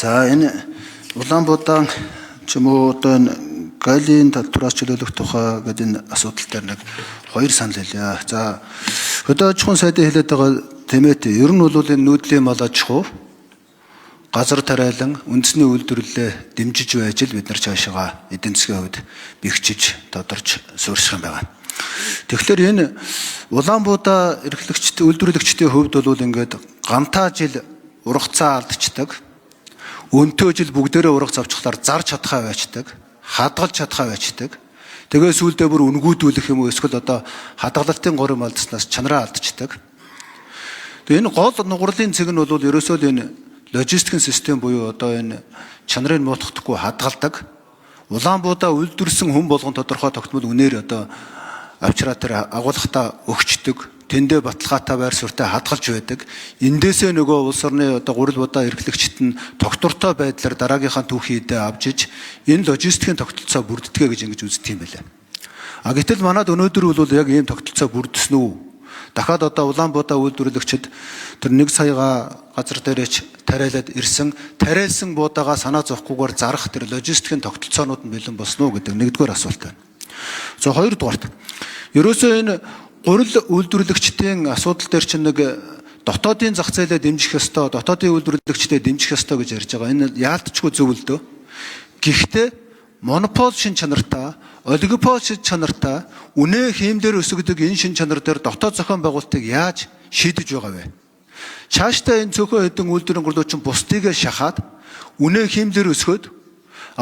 За энэ Улаанбаатар ч юм уу одоо энэ галийн татвараас чөлөөлөх тухай гэдэг энэ асуудал дээр нэг хоёр санал хэлье. За хөдөө аж ахуйн сайдын хэлээд байгаа тэмээт ер нь бол энэ нүүдлийн мал аж ахуй газар тариалан үндэсний үйлдвэрлэлээ дэмжиж байж л бид нар цаашаа эдийн засгийн хувьд бэхжиж тодорч суурьших юм байна. Тэгэхээр энэ Улаанбаатар эрхлэгчдийн үйлдвэрлэгчдийн хувьд бол ингээд гантаа жил ургацаа алдчихдаг. Өнтөө жил бүгдээрээ ургац авчихлаар зарж чадхаа байцдаг, хадгалж чадхаа байцдаг. Тэгээ сүүлдээ бүр үнгүүдүүлэх юм уу эсвэл одоо хадгалалтын горим алдснаас чанараа алдчихдаг. Тэгээ энэ гол нугарлын цэг нь бол ерөөсөө энэ логистикийн систем буюу одоо энэ чанарыг муутгахдаггүй хадгалдаг. Улаанбаатар үйлдвэрсэн хүн болгон тодорхой тогтмол үнээр одоо авчраа тэр агуулгатаа өгчдөг. Тэндээ баталгаатай байр суурьтай хадгалж байдаг. Эндээсээ нөгөө улс орны одоо гурил будаа эрхлэгчид нь тогтвортой байдлаар дараагийнхаа түүхийдээ авчиж энэ логистикийн тогтолцоо бүрддэгэ гэж ингэж үздэг юм байна. А гэтэл манад өнөөдөр бол яг ийм тогтолцоо бүрдсэн үү? Дахиад одоо Улаанбаатар үйлдвэрлэгчид тэр 1 саяга газар дээрээч тариалаад ирсэн, тариалсан буудаага санаа зовхгүйгээр зарах тэр логистикийн тогтолцоонууд нь бэлэн болсон уу гэдэг нэгдүгээр асуулт байна. За хоёрдугаарт ерөөсөө энэ гурил үйлдвэрлэгчдийн асуудал дээр чинь нэг дотоодын зах зээлээ дэмжих ёстой, дотоодын үйлдвэрлэгчдээ дэмжих ёстой гэж ярьж байгаа. Энэ яалтчгүй зөв л дөө. Гэхдээ монопол шин чанартай, олигопол шин чанартай, үнэ хиймлэр өсгдөг энэ шин чанар дээр дотоод зохион байгуулалтыг яаж шийдэж байгаа вэ? Цаашдаа энэ цөөхөн хэдэн үйлдвэрийн гурлууд чинь бусдыгээ шахаад үнэ хиймлэр өсгөөд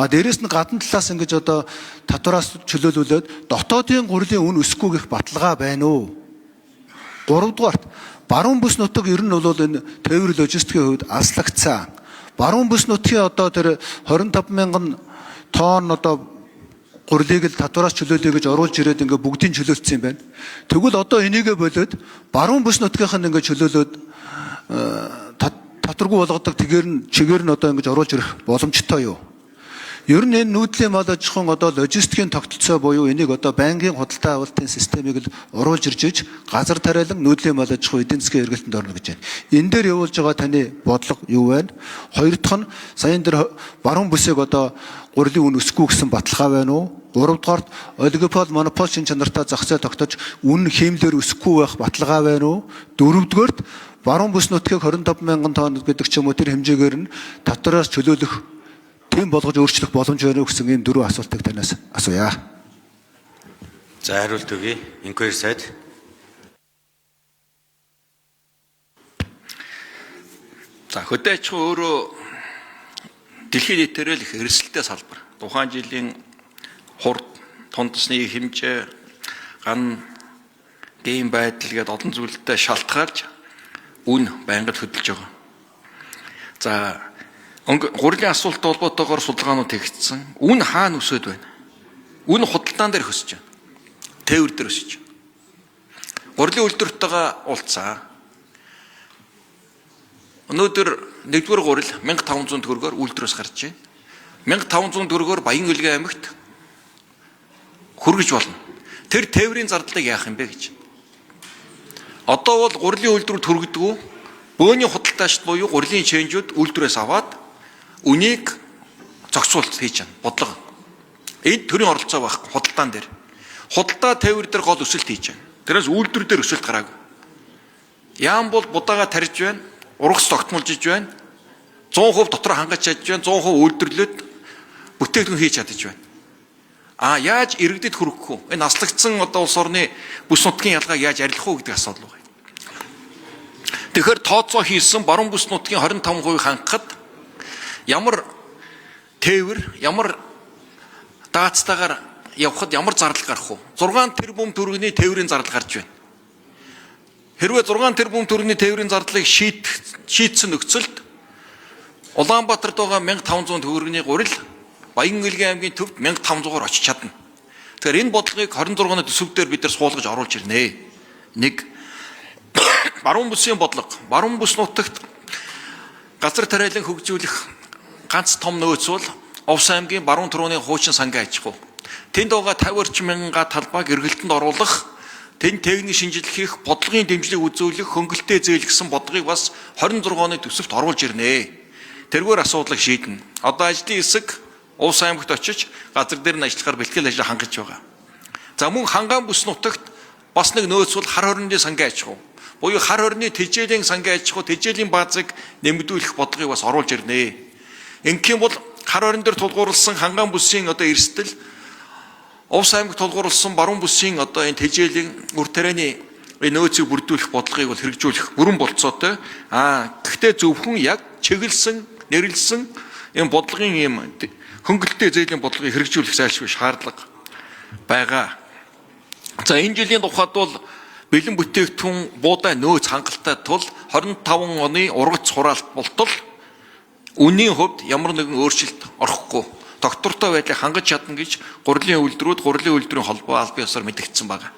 дээрээс нь гадна талаас ингэж одоо татвараас чөлөөлүүлээд дотоодын гурилын үн өсөхгүй гэх баталгаа байна уу? Гуравдугаарт баруун бүс нутаг ер нь бол энэ тээвэр логистикийн хувьд алслагдсан. Баруун бүс нутгийн одоо тэр 25 мянган тонн одоо гурилыг л татвараас чөлөөлөе гэж оруулж ирээд ингээ бүгдийг чөлөөлсөн юм байна. Тэгвэл одоо энийгээ болоод баруун бүс нутгийнх нь ингээ чөлөөлөөд татваргүй болгодог чигээр нь одоо ингээ оруулж ирэх боломжтой юу? Ер нь энэ нүүдлийн мал аж ахуйн одоо логистикийн тогтолцоо буюу энийг одоо банкын худалдаа авалтын системийг л оруулж ирж газар тариалан нүүдлийн мал аж ахуй эдийн засгийн эргэлтэнд орно гэж байна. Энэ дээр явуулж байгаа таны бодлого юу вэ? Хоёр дахь нь саяын дээр баруун бүсийг одоо гурилын үн өсөхгүй гэсэн баталгаа байна уу? Гуравдугаарт олигопол, монопол шин чанартай зах зээл тогтоож үн хиймлэр өсөхгүй байх баталгаа байна уу? Дөрөвдүгээрт баруун бүс нутгийг 25 мянган тонн гэдэг ч юм уу тэр хэмжээгээр нь татвараас чөлөөлөх тийм болгож өөрчлөх боломж байна уу гэсэн ийм дөрвөн асуултыг танаас асууя. За хариулт өгье. Инквайри сайд. За хөдөө аж ахуй өөрөө дэлхийн нийтээр л их эрсдэлтэй салбар. Тухайн жилийн хурд, тундасны хэмжээ, ган дэм байдал гээд олон зүйлтэй шалтгаалж үн байнга хөдөлж байгаа. За гурилын асуулттай холбоотойгоор судалгаанууд хийгдсэн. Үн хаана өсөд байна? Үн худалдаан дээр өсөж байна. Тээвэр дээр өсөж байна. Гурилын үйлдвэртэйгээ уулзсан. Өнөөдөр нэгдүгээр гурил 1500 төгрөгөөр үйлдвэрээс гарч байна. 1500 төгрөгөөр Баян-Улгийн аймагт хүргэж болно. Тэр тээврийн зардлыг яах юм бэ гэж. Одоо бол гурилын үйлдвэрт хүргэдэггүй. Бөөний худалдаачд буюу гурилын чэнжүүд үйлдвэрээс аваад үнийг зохицуулт хийж байна. Бодлого. Энд төрийн оролцоо байхгүй худалдаан дээр. Худалдаа тээвэр дээр гол өсөлт хийж байна. Тэрээс үйлдвэр дээр өсөлт гараагүй. Яам бол будаага тарьж байна. Ургац тогтмолж иж байна. 100% дотор хангаж чадж байна. 100% үйлдвэрлээд бүтээгдэхүүн хийж чадж байна. Яаж иргэдэд хүрэхгүй вэ? Энэ аслагдсан одоо улс орны бүс нутгийн ялгааг яаж арилгах вэ гэдэг асуудал байна. Тэгэхээр тооцоо хийсэн баруун бүс нутгийн 25% хангахад ямар тээвэр, ямар даацтайгаар явхад ямар зардал гарах вэ? 6 тэрбум төгрөгийн тээврийн зардал гарч байна. Хэрвээ 6 тэрбум төгрөгийн тээврийн зардлыг шийдсэн нөхцөлд Улаанбаатарт байгаа 1500 төгрөгийн гурил Баян-Улгийн аймгийн төвд 1500-аар очиж чадна. Тэгэхээр энэ бодлогыг 26-ны төсөв дээр бид нар суулгаж оруулж ирнэ. Нэг баруун бүсийн бодлого, баруун бүс нутагт газар тариалан хөгжүүлэх ганц том нөөц бол Овс аймгийн баруун төрөний хуучин сангийн аж ахуй. Тэнд байгаа 50 орчим мянга талбайг эргэлтэнд оруулах, тэнд техник шинжилгээ хийх, бодлогын дэмжлэг үзүүлэх, хөнгөлтэй зээл гэсэн бодлогыг бас 26 оны төсөвт оруулж ирнэ. тэргээр асуудлыг шийднэ. Одоо ажлын хэсэг Увс аймагт очиж газар дээр нь ажиллахаар бэлтгэл ажил хангаж байгаа. За мөн Хангаан бүс нутагт бас нэг нөөц бол хар хорионы сангийн аж ахуй. Буюу хар хорионы тэжээлийн сангийн аж ахуй, тэжээлийн баазыг нэмэгдүүлэх бодлогыг бас оруулж ирнэ. Ингэхийн бол хар хорин дээр тулгуурласан Хангаан бүсийн одоо эрсдэл, Увс аймагт тулгуурласан баруун бүсийн одоо энэ тэжээлийн үр тарианы нөөцийг бүрдүүлэх бодлогыг бол хэрэгжүүлэх бүрэн болцоотой. Гэхдээ зөвхөн яг чиглэсэн, нэрлсэн энэ бодлогын юм хөнгөлөлттэй зээлийн бодлогыг хэрэгжүүлэх зайлшгүй шаардлага байгаа. За энэ жилийн тухайд бол бэлэн бүтээгдэхүүн буудай нөөц хангалттай тул 25 оны ургац хураалт болтол үнийн хувьд ямар нэгэн өөрчлөлт орохгүй доктортой байдлыг хангаж чадна гэж гурилын үйлдвэрүүд, гурилын үйлдвэрийн холбоо албан ёсоор мэдэгдсэн байна.